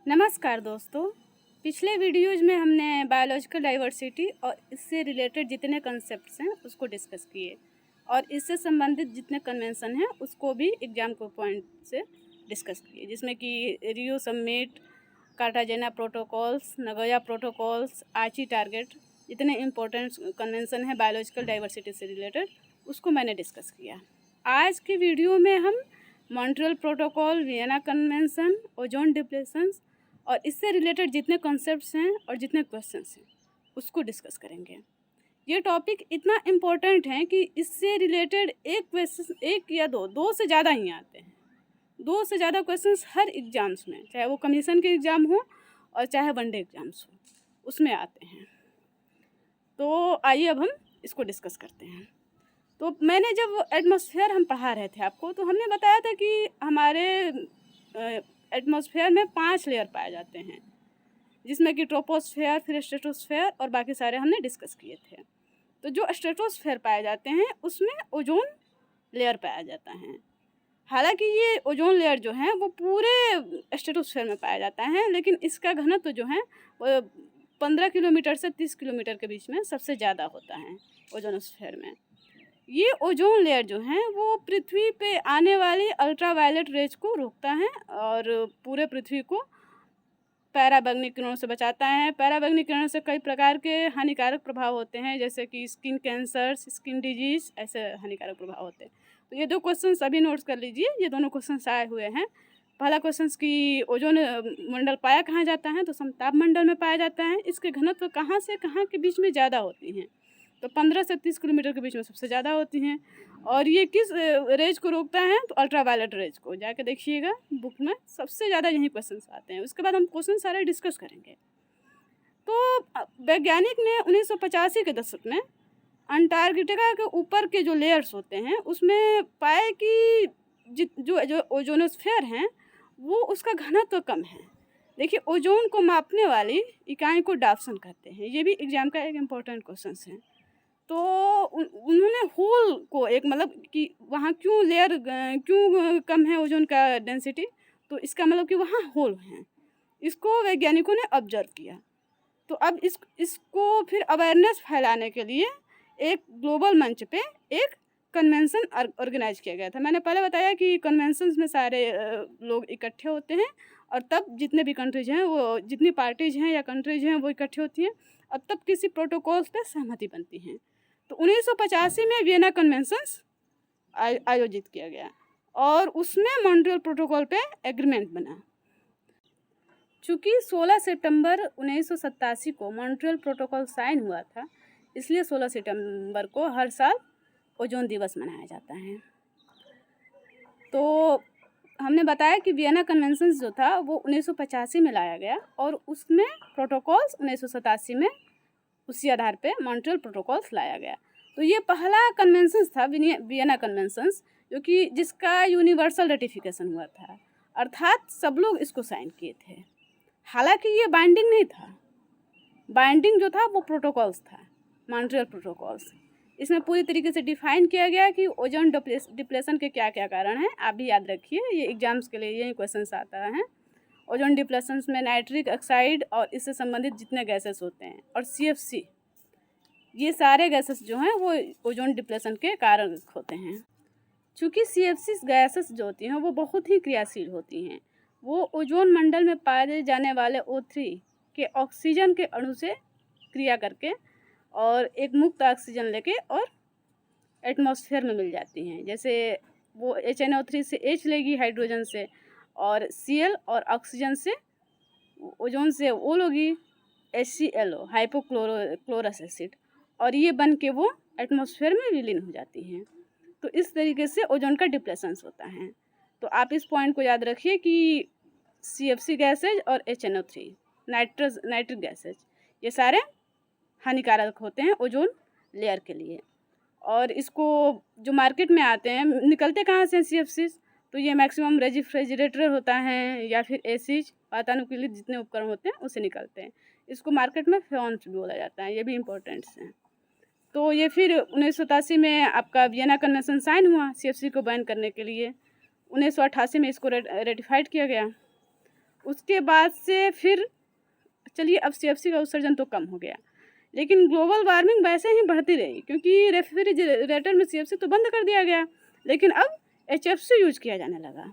नमस्कार दोस्तों। पिछले वीडियोज़ में हमने बायोलॉजिकल डाइवर्सिटी और इससे रिलेटेड जितने कंसेप्ट्स हैं उसको डिस्कस किए और इससे संबंधित जितने कन्वेंशन हैं उसको भी एग्जाम को पॉइंट से डिस्कस किए, जिसमें कि Rio summit, Cartagena protocols, Nagoya protocols, Aichi target, जितने इम्पोर्टेंट कन्वेंशन हैं बायोलॉजिकल डाइवर्सिटी से रिलेटेड उसको मैंने डिस्कस किया। आज की वीडियो में हम Montreal protocol, Vienna convention, ozone depletions और इससे रिलेटेड जितने कॉन्सेप्ट्स हैं और जितने क्वेश्चंस हैं उसको डिस्कस करेंगे। ये टॉपिक इतना इम्पोर्टेंट है कि इससे रिलेटेड एक क्वेश्चन, एक या दो से ज़्यादा ही आते हैं। 2 से ज़्यादा क्वेश्चंस हर एग्ज़ाम्स में, चाहे वो कमीशन के एग्ज़ाम हो और चाहे वनडे एग्ज़ाम्स हो, उसमें आते हैं। तो आइए अब हम इसको डिस्कस करते हैं। तो मैंने जब एटमॉस्फेयर हम पढ़ा रहे थे आपको, तो हमने बताया था कि हमारे एटमॉस्फेयर में 5 लेयर पाए जाते हैं, जिसमें कि ट्रोपोस्फेयर, फिर स्ट्रेटोस्फेयर और बाकी सारे हमने डिस्कस किए थे। तो जो स्ट्रेटोस्फेयर पाए जाते हैं उसमें ओजोन लेयर पाया जाता है। हालांकि ये ओजोन लेयर जो है वो पूरे स्ट्रेटोस्फेयर में पाया जाता है, लेकिन इसका घनत्व जो है वो 15 किलोमीटर से 30 किलोमीटर के बीच में सबसे ज़्यादा होता है ओजोनोस्फेयर में। ये ओजोन लेयर जो है वो पृथ्वी पे आने वाली अल्ट्रावायलेट रेज को रोकता है और पूरे पृथ्वी को पराबैंगनी किरणों से बचाता है। पराबैंगनी किरणों से कई प्रकार के हानिकारक प्रभाव होते हैं, जैसे कि स्किन कैंसर, स्किन डिजीज, ऐसे हानिकारक प्रभाव होते हैं। तो ये 2 क्वेश्चन अभी नोट्स कर लीजिए, ये दोनों क्वेश्चन आए हुए हैं। पहला क्वेश्चन कि ओजोन मंडल पाया कहाँ जाता है, तो समताप मंडल में पाया जाता है। इसके घनत्व कहाँ से कहाँ के बीच में ज़्यादा होती हैं, तो 15 से 30 किलोमीटर के बीच में सबसे ज़्यादा होती हैं। और ये किस रेज को रोकता है, तो अल्ट्रावायलेट रेज को। जाके देखिएगा बुक में, सबसे ज़्यादा यही क्वेश्चंस आते हैं। उसके बाद हम क्वेश्चन सारे डिस्कस करेंगे। तो वैज्ञानिक ने 1985 के दशक में अंटार्कटिका के ऊपर के जो लेयर्स होते हैं उसमें पाए कि जो ओजोनोस्फेयर हैं वो उसका घनत्व कम है। देखिए, ओजोन को मापने वाली इकाई को डाप्सन कहते हैं। ये भी एग्जाम का एक इम्पोर्टेंट क्वेश्चन है। तो उन्होंने होल को एक, मतलब कि वहाँ क्यों लेयर क्यों कम है ओजोन का डेंसिटी, तो इसका मतलब कि वहाँ होल हैं। इसको वैज्ञानिकों ने ऑब्जर्व किया। तो अब इसको फिर अवेयरनेस फैलाने के लिए एक ग्लोबल मंच पे एक कन्वेंशन ऑर्गेनाइज किया गया था। मैंने पहले बताया कि कन्वेंशंस में सारे लोग इकट्ठे होते हैं और तब जितने भी कंट्रीज हैं, वो जितनी पार्टीज हैं या कंट्रीज हैं वो इकट्ठे होती हैं और तब किसी प्रोटोकॉल्स पे सहमति बनती हैं। तो 1985 में वियना कन्वेंशंस आयोजित किया गया और उसमें मॉन्ट्रियल प्रोटोकॉल पे एग्रीमेंट बना। चूँकि 16 सितंबर 1987 को मॉन्ट्रियल प्रोटोकॉल साइन हुआ था, इसलिए 16 सितंबर को हर साल ओजोन दिवस मनाया जाता है। तो हमने बताया कि वियना कन्वेंशन जो था वो 1985 में लाया गया और उसमें प्रोटोकॉल्स 1987 में उसी आधार पे मॉन्ट्रियल प्रोटोकॉल्स लाया गया। तो ये पहला कन्वेंशन था वियना कन्वेंशंस, जो कि जिसका यूनिवर्सल रेटिफिकेशन हुआ था, अर्थात सब लोग इसको साइन किए थे। हालांकि ये बाइंडिंग नहीं था, बाइंडिंग जो था वो प्रोटोकॉल्स था, मॉन्ट्रियल प्रोटोकॉल्स। इसमें पूरी तरीके से डिफाइन किया गया कि ओजोन डिप्लेशन के क्या क्या कारण हैं। आप भी याद रखिए, ये एग्जाम्स के लिए यही क्वेश्चन आता है। ओजोन डिप्लेशन में नाइट्रिक ऑक्साइड और इससे संबंधित जितने गैसेस होते हैं और CFC, ये सारे गैसेस जो हैं वो ओजोन डिप्लेशन के कारण होते हैं। चूँकि CFC गैसेस जो होती हैं वो बहुत ही क्रियाशील होती हैं। वो ओजोन मंडल में पाए जाने वाले O3 के ऑक्सीजन के अणु से क्रिया करके और एक मुक्त ऑक्सीजन लेके और एटमॉस्फेयर में मिल जाती हैं। जैसे वो HNO3 से H लेगी हाइड्रोजन से, और Cl और ऑक्सीजन से ओजोन से O लोगी HClO हाइपोक्लोरस एसिड, और ये बन के वो एटमॉस्फेयर में विलीन हो जाती हैं। तो इस तरीके से ओजोन का डिप्लेशन होता है। तो आप इस पॉइंट को याद रखिए कि CFC गैसेज और HNO3 नाइट्रिक गैसेज, ये सारे हानिकारक होते हैं ओजोन लेयर के लिए। और इसको जो मार्केट में आते हैं, निकलते कहाँ से CFC, तो ये मैक्सिमम रेफ्रिजरेटर होता है या फिर एसिज, वातानुकूलित जितने उपकरण होते हैं उससे निकलते हैं। इसको मार्केट में फ्योन्स भी बोला जाता है, ये भी इम्पोर्टेंट्स हैं। तो ये फिर 1987 में आपका वियना कन्वेंशन साइन हुआ CFC को बैन करने के लिए। 1988 में इसको रेटिफाइड किया गया उसके बाद से फिर चलिए अब CFC का उत्सर्जन तो कम हो गया, लेकिन ग्लोबल वार्मिंग वैसे ही बढ़ती रही, क्योंकि रेफ्रिजरेटर में CFC तो बंद कर दिया गया, लेकिन अब HFC यूज किया जाने लगा।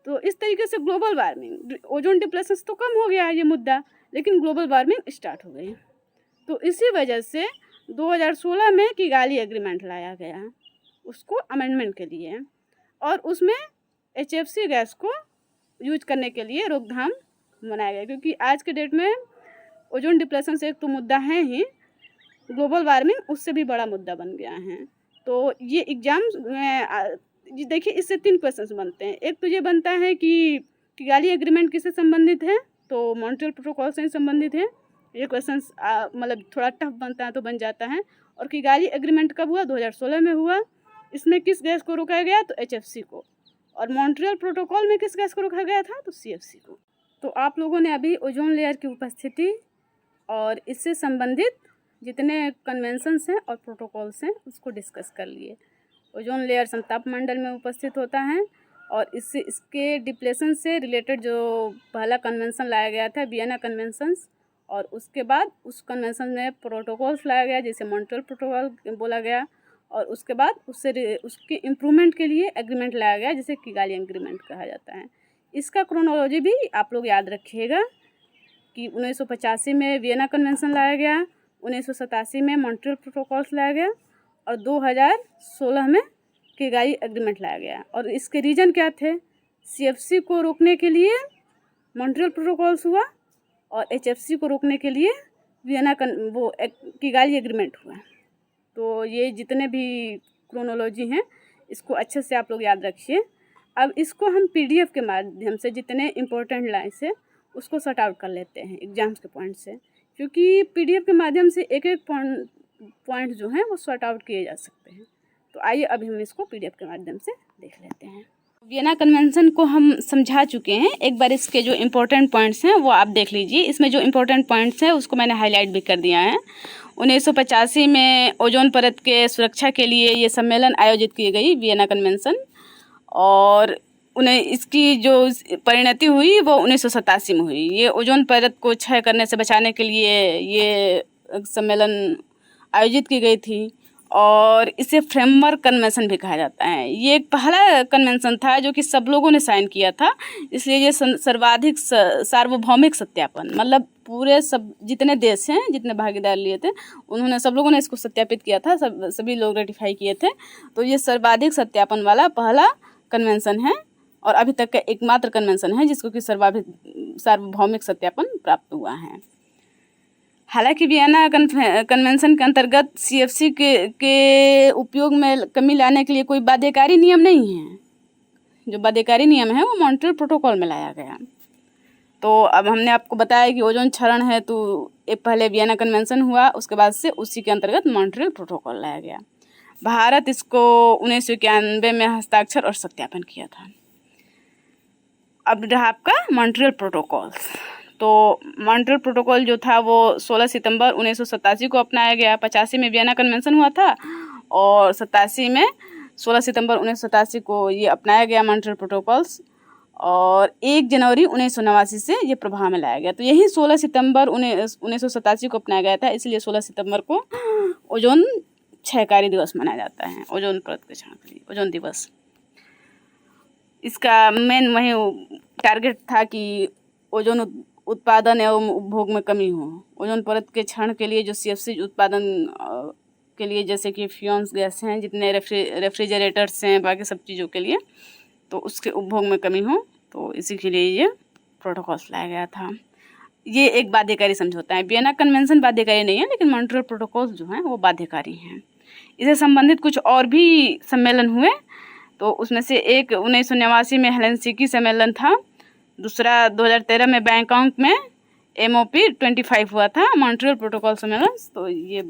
तो इस तरीके से ग्लोबल वार्मिंग, ओजोन डिप्लेशन तो कम हो गया ये मुद्दा, लेकिन ग्लोबल वार्मिंग स्टार्ट हो गई। तो इसी वजह से 2016 में किगाली एग्रीमेंट लाया गया उसको अमेंडमेंट के लिए, और उसमें HFC गैस को यूज करने के लिए रोकथाम बनाया गया, क्योंकि आज के डेट में ओजोन डिप्लेशन से एक तो मुद्दा है ही, ग्लोबल वार्मिंग उससे भी बड़ा मुद्दा बन गया है। तो ये एग्ज़ाम में देखिए इससे 3 क्वेश्चंस बनते हैं। एक तो ये बनता है कि किगाली एग्रीमेंट किससे संबंधित है, तो मॉन्ट्रियल प्रोटोकॉल से संबंधित है। ये क्वेश्चंस मतलब थोड़ा टफ बनता है तो बन जाता है। और किगाली एग्रीमेंट कब हुआ, 2016 में हुआ। इसमें किस गैस को रोका गया, तो HFC को। और मॉन्ट्रियल प्रोटोकॉल में किस गैस को रोका गया था, तो CFC को। तो आप लोगों ने अभी ओजोन लेयर की उपस्थिति और इससे संबंधित जितने कन्वेंशंस हैं और प्रोटोकॉल्स हैं उसको डिस्कस कर लिए। ओजोन लेयर समताप मंडल में उपस्थित होता है, और इसके डिप्लेशन से रिलेटेड जो पहला कन्वेंशन लाया गया था वियना कन्वेंशंस, और उसके बाद उस कन्वेंशन में प्रोटोकॉल्स लाया गया जिसे मॉन्ट्रियल प्रोटोकॉल बोला गया, और उसके बाद उसके इम्प्रूवमेंट के लिए एग्रीमेंट लाया गया जिसे किगाली एग्रीमेंट कहा जाता है। इसका क्रोनोलॉजी भी आप लोग याद रखिएगा कि 1985 में वियना कन्वेंशन लाया गया, 1987 में मॉन्ट्रियल प्रोटोकॉल्स लाया गया, और 2016 में किगाली एग्रीमेंट लाया गया। और इसके रीज़न क्या थे, CFC को रोकने के लिए मॉन्ट्रियल प्रोटोकॉल्स हुआ, और HFC को रोकने के लिए वियना किगाली एग्रीमेंट हुआ। तो ये जितने भी क्रोनोलॉजी हैं इसको अच्छे से आप लोग याद रखिए। अब इसको हम PDF के माध्यम से जितने इम्पोर्टेंट लाइन्स है उसको सॉर्ट आउट कर लेते हैं एग्जाम्स के पॉइंट से, क्योंकि PDF के माध्यम से एक एक पॉइंट जो हैं वो सॉर्ट आउट किए जा सकते हैं। तो आइए अभी हम इसको PDF के माध्यम से देख लेते हैं। वियना कन्वेंशन को हम समझा चुके हैं, एक बार इसके जो इम्पोर्टेंट पॉइंट्स हैं वो आप देख लीजिए। इसमें जो इम्पोर्टेंट पॉइंट्स हैं उसको मैंने हाईलाइट भी कर दिया है। 1985 में ओजोन परत के सुरक्षा के लिए ये सम्मेलन आयोजित की गई वियना कन्वेंशन, और उन्हें इसकी जो परिणति हुई वो 1987 में हुई। ये ओजोन परत को क्षय करने से बचाने के लिए ये सम्मेलन आयोजित की गई थी, और इसे फ्रेमवर्क कन्वेंशन भी कहा जाता है। ये एक पहला कन्वेंशन था जो कि सब लोगों ने साइन किया था, इसलिए ये सर्वाधिक सार्वभौमिक सत्यापन, मतलब पूरे सब जितने देश हैं जितने भागीदार लिए थे उन्होंने सब लोगों ने इसको सत्यापित किया था, सभी लोग रेटिफाई किए थे। तो ये सर्वाधिक सत्यापन वाला पहला कन्वेंशन है, और अभी तक का एकमात्र कन्वेंशन है जिसको कि सार्वभौमिक सत्यापन प्राप्त हुआ है। हालांकि वियना कन्वेंशन के अंतर्गत CFC के उपयोग में कमी लाने के लिए कोई बाध्यकारी नियम नहीं है। जो बाध्यकारी नियम है वो मॉन्ट्रियल प्रोटोकॉल में लाया गया। तो अब हमने आपको बताया कि ओजोन क्षरण है तो एक पहले वियना कन्वेंशन हुआ, उसके बाद से उसी के अंतर्गत मॉन्ट्रियल प्रोटोकॉल लाया गया। भारत इसको 1991 में हस्ताक्षर और सत्यापन किया था। अब रहा आपका मॉन्ट्रियल प्रोटोकॉल। तो मॉन्ट्रियल प्रोटोकॉल जो था वो 16 सितंबर 1987 को अपनाया गया। 85 में वियना कन्वेंशन हुआ था, और 87 में 16 सितंबर 1987 को ये अपनाया गया मॉन्ट्रियल प्रोटोकॉल्स, और 1 जनवरी 1989 से ये प्रभाव में लाया गया। तो यही 16 सितंबर 1987 को अपनाया गया था, इसलिए 16 सितंबर को ओजोन क्षयकारी दिवस मनाया जाता है, ओजोन परत के क्षरण के लिए ओजोन दिवस। इसका मेन वही टारगेट था कि ओजोन उत्पादन एवं उपभोग में कमी हो। ओजोन परत के क्षरण के लिए जो CFC उत्पादन के लिए जैसे कि फ्यूम्स गैस हैं, जितने रेफ्रिजरेटर्स हैं, बाकी सब चीज़ों के लिए, तो उसके उपभोग में कमी हो, तो इसी के लिए ये प्रोटोकॉल्स लाया गया था। ये एक बाध्यकारी समझौता है। वियना कन्वेंशन बाध्यकारी नहीं है, लेकिन मॉन्ट्रियल प्रोटोकॉल्स जो हैं वो बाध्यकारी हैं। इससे संबंधित कुछ और भी सम्मेलन हुए, तो उसमें से एक 1989 में हेलसिंकी सम्मेलन था, दूसरा 2013 में बैंकॉक में MOP 25 हुआ था, मॉन्ट्रियल प्रोटोकॉल सम्मेलन। तो ये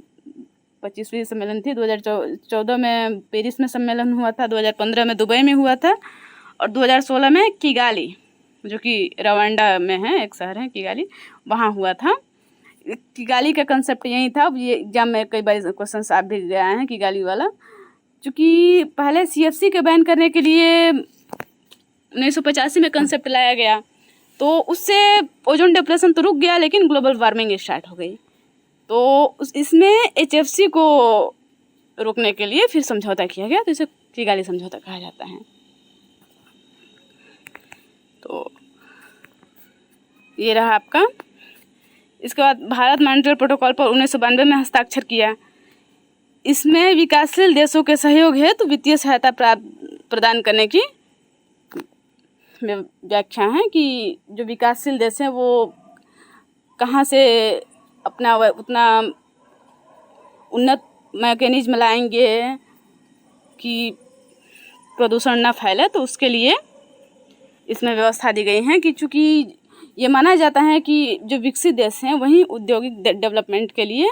25वीं सम्मेलन थी। 2014 में पेरिस में सम्मेलन हुआ था, 2015 में दुबई में हुआ था, और 2016 में किगाली, जो कि रवांडा में है, एक शहर है किगाली, वहाँ हुआ था। किगाली का कंसेप्ट यही था। ये एग्जाम में कई बार क्वेश्चन आ भी गया है किगाली वाला, क्योंकि पहले CFC के बैन करने के लिए 1985 में कंसेप्ट लाया गया, तो उससे ओजोन डिप्लेशन तो रुक गया, लेकिन ग्लोबल वार्मिंग स्टार्ट हो गई। तो इसमें HFC को रोकने के लिए फिर समझौता किया गया, तो इसे किगाली समझौता कहा जाता है। तो ये रहा आपका। इसके बाद भारत मॉन्ट्रियल प्रोटोकॉल पर 1992 में हस्ताक्षर किया। इसमें विकासशील देशों के सहयोग हेतु वित्तीय सहायता प्रदान करने की व्याख्या है कि जो विकासशील देश हैं वो कहाँ से अपना उतना उन्नत मैकेनिज्म लाएंगे कि प्रदूषण ना फैले, तो उसके लिए इसमें व्यवस्था दी गई है कि चूँकि ये माना जाता है कि जो विकसित देश हैं वहीं औद्योगिक डेवलपमेंट के लिए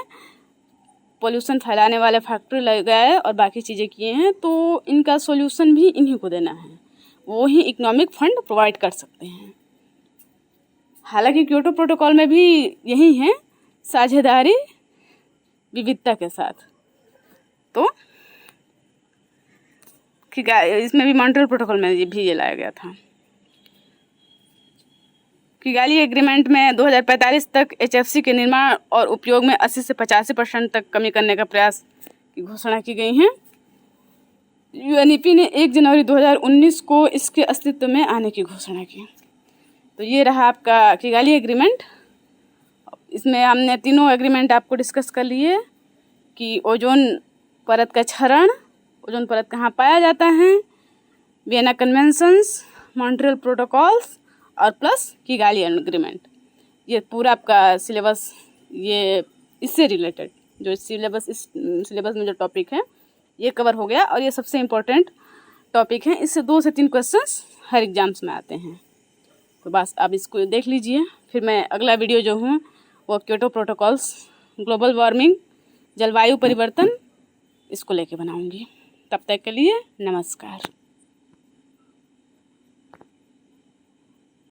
पोल्यूशन फैलाने वाले फैक्ट्री लगाए और बाकी चीज़ें किए हैं, तो इनका सॉल्यूशन भी इन्हीं को देना है, वो ही इकोनॉमिक फंड प्रोवाइड कर सकते हैं। हालांकि क्योटो प्रोटोकॉल में भी यही है, साझेदारी विविधता के साथ। तो इसमें भी मॉन्ट्रियल प्रोटोकॉल में भी ये लाया गया था। किगाली एग्रीमेंट में 2045 तक HFC के निर्माण और उपयोग में 80 से 85% तक कमी करने का प्रयास की घोषणा की गई है। UNEP ने 1 जनवरी 2019 को इसके अस्तित्व में आने की घोषणा की। तो ये रहा आपका किगाली एग्रीमेंट। इसमें हमने तीनों एग्रीमेंट आपको डिस्कस कर लिए कि ओजोन परत का क्षरण, ओजोन परत कहाँ पाया जाता है, वियना कन्वेंशंस, मॉन्ट्रियल प्रोटोकॉल्स और प्लस किगाली एग्रीमेंट। ये पूरा आपका सिलेबस, ये इससे रिलेटेड जो सिलेबस में जो टॉपिक है ये कवर हो गया, और ये सबसे इम्पोर्टेंट टॉपिक है। इससे 2 से 3 क्वेश्चंस हर एग्जाम्स में आते हैं। तो बस आप इसको देख लीजिए, फिर मैं अगला वीडियो जो हूँ वो क्योटो प्रोटोकॉल्स, ग्लोबल वार्मिंग, जलवायु परिवर्तन, इसको लेके बनाऊँगी। तब तक के लिए नमस्कार।